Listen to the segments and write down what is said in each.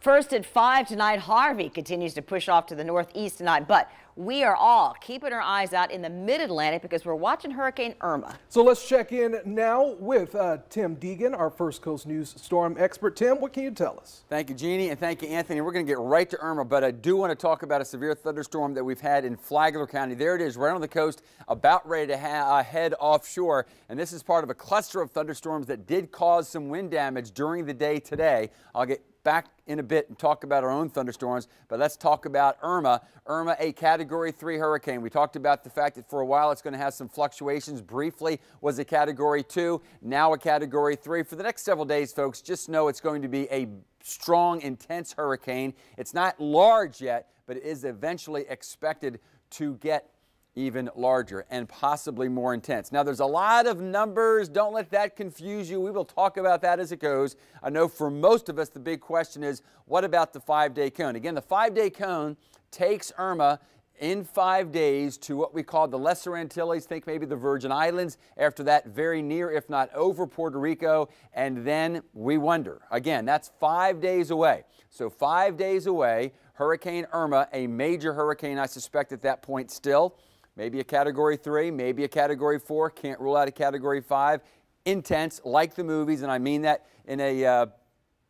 First at 5 tonight, Harvey continues to push off to the northeast tonight, but we are all keeping our eyes out in the mid-Atlantic because we're watching Hurricane Irma. So let's check in now with Tim Deegan, our First Coast News storm expert. Tim, what can you tell us? Thank you, Jeannie, and thank you, Anthony. We're going to get right to Irma, but I do want to talk about a severe thunderstorm that we've had in Flagler County. There it is, right on the coast, about ready to head offshore, and this is part of a cluster of thunderstorms that did cause some wind damage during the day today. I'll get back in a bit and talk about our own thunderstorms, but let's talk about Irma. Irma, a Category 3 hurricane. We talked about the fact that for a while it's going to have some fluctuations. Briefly was a Category 2, now a Category 3. For the next several days, folks, just know it's going to be a strong, intense hurricane. It's not large yet, but it is eventually expected to get even larger and possibly more intense. Now, there's a lot of numbers. Don't let that confuse you. We will talk about that as it goes. I know for most of us, the big question is, what about the 5-day cone? Again, the 5-day cone takes Irma in 5 days to what we call the Lesser Antilles. Think maybe the Virgin Islands. After that, very near, if not over, Puerto Rico. And then we wonder. Again, that's 5 days away. So 5 days away, Hurricane Irma, a major hurricane, I suspect at that point still. Maybe a Category 3, maybe a Category 4, can't rule out a Category 5. Intense, like the movies, and I mean that in a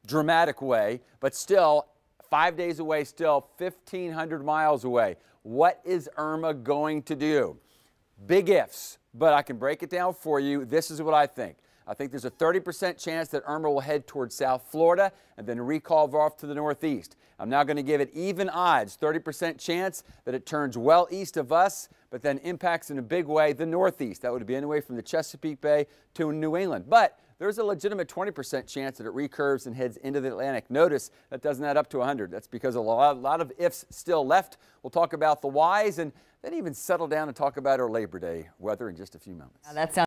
dramatic way, but still 5 days away, still 1,500 miles away. What is Irma going to do? Big ifs, but I can break it down for you. This is what I think. I think there's a 30% chance that Irma will head towards South Florida and then recall off to the northeast. I'm now going to give it even odds, 30% chance that it turns well east of us, but then impacts in a big way the northeast. That would be anyway from the Chesapeake Bay to New England. But there's a legitimate 20% chance that it recurves and heads into the Atlantic. Notice that doesn't add up to 100. That's because a lot of ifs still left. We'll talk about the whys and then even settle down and talk about our Labor Day weather in just a few moments. Now that sounds